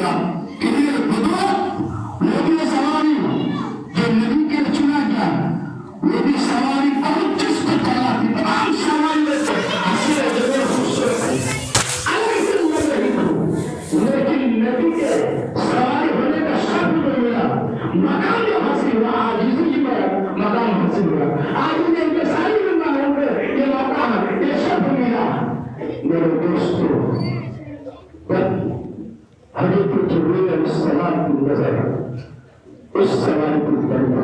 گیا وہ بھی سواری جو نبی کے چنا گیا وہ بھی سواری بہت جس کو چلا تھی تمام سواری میں سے حسین جگہ خوبصورت ہے لیکن نبی کے سواری ہونے کا شرط جو ملا مقام جو حاصل ہوا عاجزی پر مقام حاصل ہوا آج نے انکساری میں معلوم ہے یہ مقام یہ شرط ملا میرے دوستو حضرت جبریل علیہ السلام کی نظر اس سوال کو پڑھا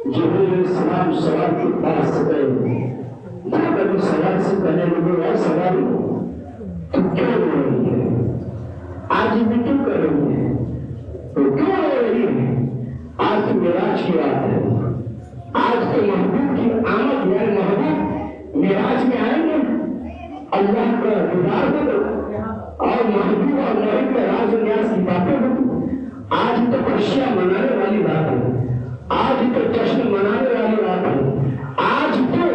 جبریل علیہ السلام سوال کے پاس سے گئے جب ابھی سوال سے پہلے لوگوں سوال تو کیوں ہو رہی ہے آج بھی کیوں کر رہی ہے تو کیوں ہو رہی ہے آج تو معراج کی بات ہے آج کے محبوب کی آمد یعنی محبوب معراج میں آئیں گے اللہ کا دیدار کرو اور محبوب اور نبی کا راز و نیاز کی باتیں ہوتی آج تو خوشیاں منانے والی بات ہے آج تو جشن منانے والی بات ہے آج تو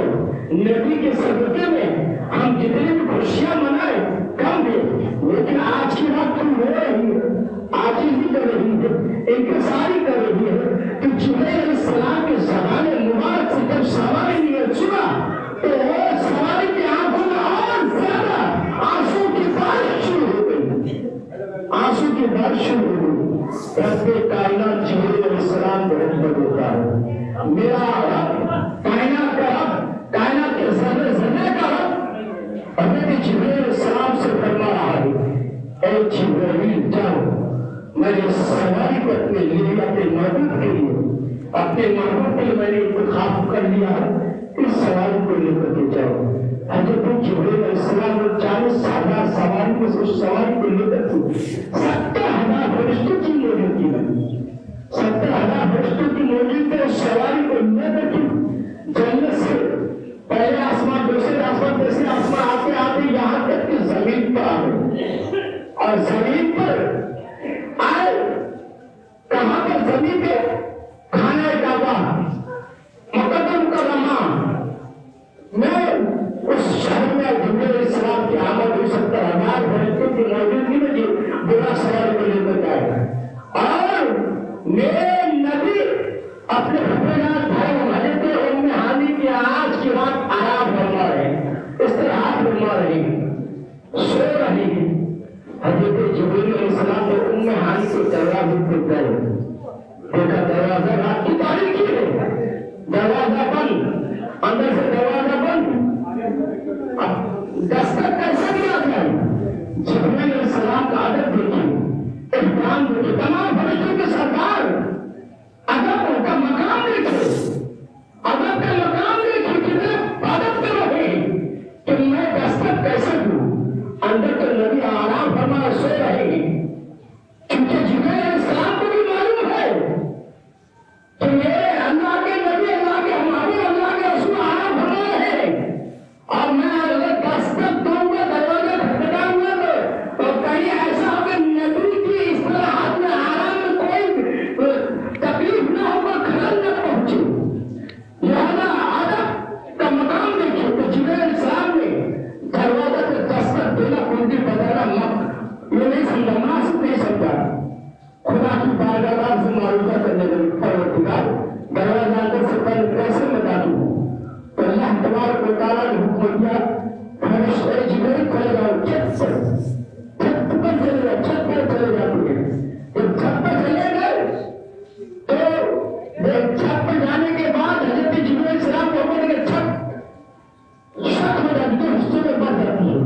نبی کے صدقے میں ہم جتنے بھی خوشیاں منائیں کم ہے لیکن آج کی بات تم ہو رہی ہے آج ہی کر رہی ہے انکساری کر رہی ہے کہ جبریل علیہ السلام کے زبان مبارک سے جب سواری نیت سنا تو وہ سواری کی آنکھوں میں اور زیادہ آنسو کی بارش شروع ہو گئی آنسو کی بارش شروع ہو گئی رب کائنات جبریل علیہ السلام کو رحمت ہوتا ہے میرا رب کائنات کا رب کائنات کے ذرے ذرے کا رب حضرت جبریل علیہ السلام سے فرما رہا ہے اے جبریل جاؤ میں نے سواری کو اپنے لیے اپنے محبوب کے لیے اپنے محبوب کے لیے میں نے انتخاب کر لیا اس سواری کو لے کر کے جاؤ حضرت جبریل علیہ السلام 40,000 سواری کو اس سواری کو لے کر کے 70,000 فرشتوں کی موجودگی میں 70,000 فرشتوں کی موجودگی میں اس سواری کو لے کر کے جنت سے پہلے آسمان دوسرے آسمان تیسرے آسمان آتے آتے یہاں تک کہ زمین پر آ گئے اور زمین پر آئے کہاں پر زمین پہ کھانا کعبہ مقدم مکرمہ میں اس شہر میں جبریل علیہ السلام کی آمد ہوئی 70,000 فرشتوں کی موجودگی میں جو بڑا سوال کو لے کر جائے اور میرے نبی اپنے حفیظات بھائی حضرت ام ہانی کی آج کی رات آرام فرما رہے استراحت فرما رہے سو رہی ہے حضرت جبریل علیہ السلام نے ام ہانی کو دروازے پہ گئے دیکھا دروازہ رات کی تاریخی ہے دروازہ بند اندر سے دروازہ بند دستک کیسے دیا گیا جبریل علیہ السلام کا عادت دیکھیے احترام دیکھیے تمام فرشتوں کے سردار ادب ان کا مقام دیکھے ادب کا مقام دیکھے کتنے عادت کر رہے کہ میں دستک کیسے دوں اندر تو نبی آرام فرما سو رہے کیونکہ جبریل علیہ السلام کو بھی معلوم ہے کہ میرے اللہ کے نبی اللہ کے ہمارے اللہ کے رسول آرام فرما رہے اور میں اگر دستک دوں گا دروازہ کھٹکھٹاؤں گا تو کہیں ایسا ہو کہ نبی کی اصطلاحات میں آرام میں کوئی تکلیف نہ ہو کر خلل نہ پہنچے لہذا ادب کا مقام دیکھیں تو جبریل علیہ السلام نے دروازہ پہ دستک دینا کنڈی بدلنا مت یہ نہیں سمجھا مناسب نہیں سمجھا خدا کی بارگاہ سے معروضہ کرنے کا پروردگار دروازہ اندر سے بند کیسے بتا دوں تو اللہ تبارک و تعالیٰ نے حکم دیا فرشتے جبریل چلے جاؤ چھت پر چلے جاؤ چھت پر چلے جاؤ جب چھت پر چلے گئے تو چھت پر جانے کے بعد حضرت جبریل علیہ السلام کو بولے کہ چھت شک ہو جاتی ہے حصوں میں بڑھ جاتی ہے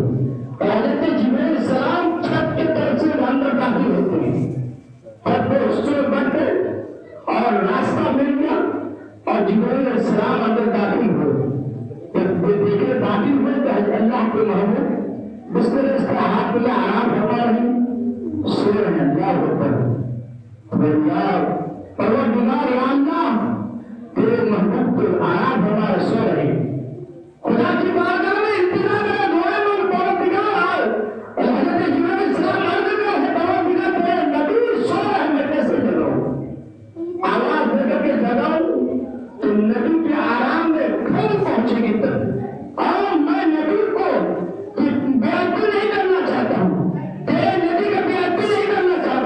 اور حضرت جبریل علیہ السلام چھت کے طرف سے اندر داخل ہوتے ہیں اور وہ حصوں میں بڑھ گئے اور راستہ مل گیا اور جبریل علیہ السلام اندر داخل ہوئے جب دیکھے داخل ہوئے تو اللہ کے محبوب اس طرح اس کا ہاتھ میں آرام فرما رہی سو رہے اللہ اکبر پروردگار یا اللہ تیرے محبوب کو آرام فرما رہے سو رہے خدا کی بارگاہ میں انتظار ہے دعائیں میں پروردگار آئے اور حضرت جبریل علیہ السلام عرض کر ہے پروردگار تیرے نبی سو رہے میں کیسے جگاؤں آواز دے کر کے جگاؤں تو نبی کے آرام میں کھل پہنچے گی تب اور میں نبی کو بے عدل نہیں کرنا چاہتا ہوں تیرے نبی کا بے عدل نہیں کرنا چاہتا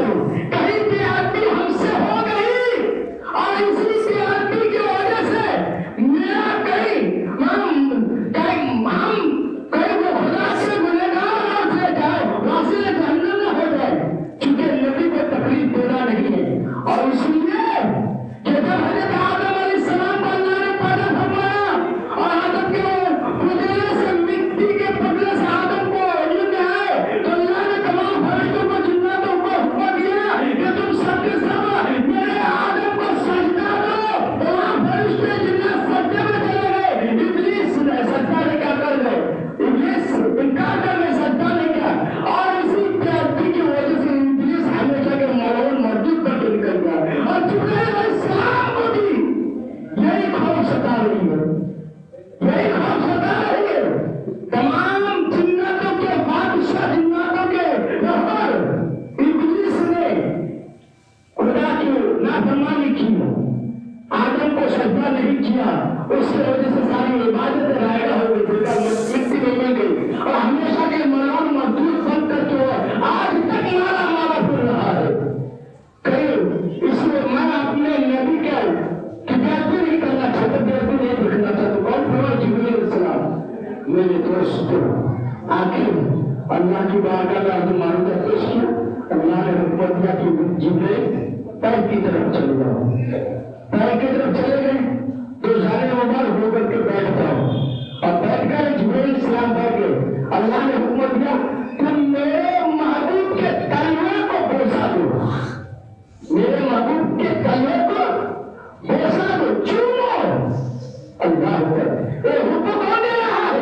پیر کی طرف چلے جاؤ، پیر کی طرف چلے گئے تو جانے مبارک ہو کر کے بیٹھ جاؤ، اور بیٹھ کر جبرائیل السلام بیٹھ گئے، اللہ نے حکم دیا تم میرے محبوب کے تلوے کو بوسا دو، میرے محبوب کے تلوے کو بوسا دو، چومو۔ اللہ اکبر، یہ حکم کون دے رہا ہے؟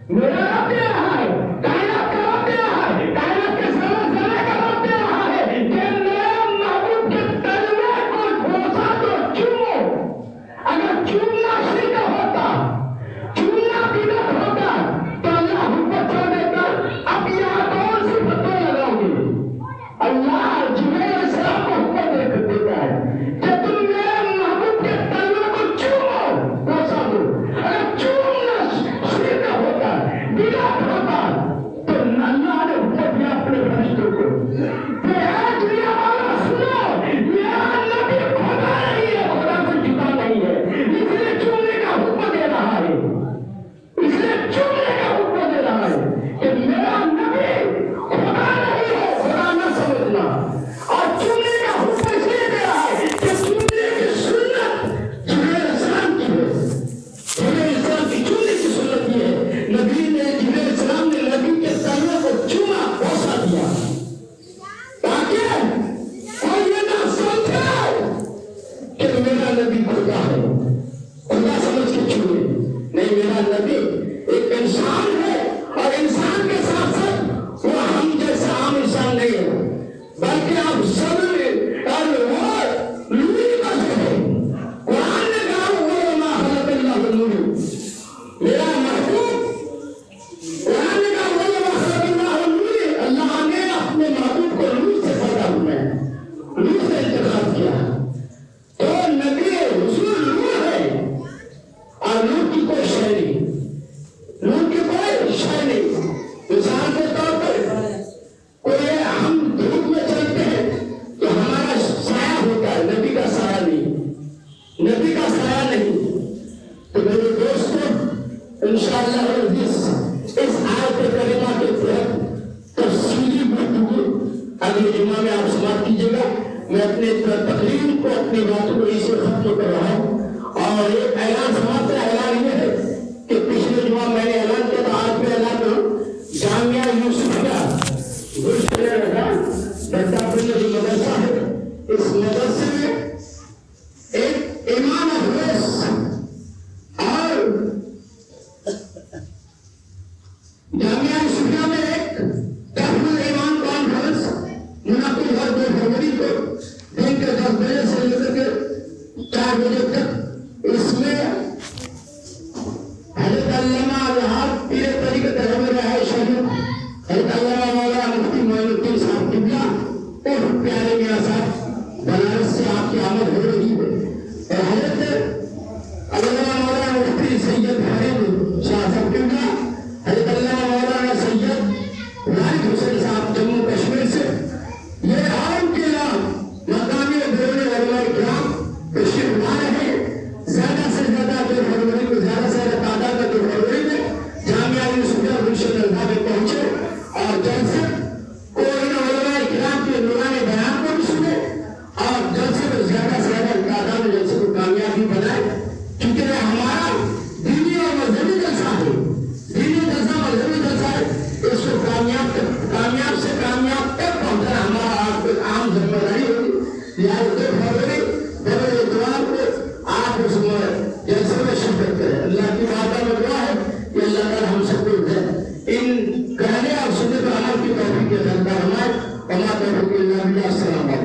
میرا رب دے رہا ہے، کائنات کا رب دے رہا ہے، کائنات کے سارے کا رب دے رہا ہے کہ میرے محبوب کے تلوے کو بوسا دو، چومو۔ اگر چومنا شرک ہوتا، چومنا بدعت ہوتا تو اللہ حکم چھوڑ دیتا، اب یہاں کون سی فتوی لگاؤ گے؟ اللہ جبرائیل علیہ السلام کو حکم دیتا ہے کہ تم میرے محبوب کے تلوے کو چومو، بوسا دو۔ اگر چومنا شرک ہوتا، بدعت ہوتا تو اللہ نے حکم دیا اپنے فرشتوں کو کہ اے دنیا والوں سنو، میرا نبی خدا نہیں ہے، خدا سے جدا نہیں ہے، اس لیے چومنے کا حکم دے رہا ہے، اس لیے چومنے کا حکم دے رہا ہے کہ میرا نبی خدا نہیں ہے، خدا نہ سمجھنا، اور چومنے کا حکم اس لیے دے رہا ہے کہ چومنے کی سنت جبرائیل السلام کی ہے، جبرائیل السلام کی چومنے کی سنت یہ ہے، نبی نے جبرائیل السلام نے نبی کے تلوے کو چوما، بوسا دیا، تاکہ کوئی یہ نہ سمجھے کہ میرا نبی خدا ہے، خدا سمجھ کے چھوڑے، نہیں، میرا نبی ایک انسان ہے، اور انسان کے ساتھ ساتھ وہ ہم جیسا عام انسان نہیں ہے، بلکہ آپ سب وہ لوری بس ہے۔ قرآن نے کہا وَمَا خَلَقَ اللَّهُ النُّورَ، میرا محبوب، قرآن نے کہا وَمَا خَلَقَ اللَّهُ النُّورَ، اللہ نے اپنے محبوب کو نور سے پیدا ہوا ہے، نور سے انتخاب کیا، تو نبی رسول نور ہے، اور نور کی کوئی شے نہیں، نور کی کوئی شے نہیں۔ مثال کے طور پر کوئی ہم دھوپ میں چلتے ہیں تو ہمارا سایہ ہوتا ہے، نبی کا سایہ نہیں، نبی کا سایہ نہیں۔ تو میرے دوستوں، انشاءاللہ اس آیت کریمہ کے تحت تفصیلی گفتگو اگلے جمعہ میں آپ سماعت کیجیے گا۔ میں اپنے تقریر کو، اپنی باتوں کو اسے ختم کر رہا ہوں، اور ایک اعلان سماعت کا اعلان یہ ہے کہ پچھلے جمعہ میں نے اعلان کیا تھا، آج میں اعلان کروں، جامعہ یوسفیہ جو مدرسہ ہے، اس مدرسے میں ایک ایمان افروز اور جامعہ یوسفیہ میں ایک تحفظ ایمان کانفرنس منعقد ہوا 2 فروری کو دن کے 10 بجے سے لے کر کے 4 بجے تک۔ اس میں حضرت علامہ الحاج پیر طریقت احمد رہائے شہید حضرت علامہ مولانا مفتی معین الدین صاحب قبلہ اور پیارے میاں صاحب بنارس سے آپ کی آمد ہو رہی ہے، اور حضرت علامہ مولانا مفتی سید فرید شاہ صاحب قبلہ، حضرت علامہ مولانا سید رائد حسین صاحب جموں کشمیر سے، یہ عام کے نام مقامی بیرونی علماء کرام تشریف لا رہے ہیں۔ زیادہ سے زیادہ 2 فروری کو زیادہ سے زیادہ تعداد میں 2 فروری میں جامعہ یوسفیہ گلشن اندھا میں پہنچے، اور جلسے کو ان علماء کرام کے نورانی بیان کو بھی سنے، اور جلسے میں زیادہ سے زیادہ تعداد میں جلسے کو کامیابی بنائے، کیونکہ ہمارا دینی اور مذہبی جلسہ ہے، دینی جلسہ مذہبی جلسہ ہے، اس کو کامیاب سے کامیاب تک پہنچنا ہمارا عام ذمہ داری ہوگی۔ لہٰذا 2 فروری بڑے اتوار کو آپ اس جلسے میں شرکت کریں۔ اللہ کی بارگاہ میں دعا ہے کہ اللہ تعالی ہم سب کو ان کہنے اور سننے پر عمل کی توفیق عطا فرمائے۔ وما توفیق الا باللہ۔ السلام علیکم۔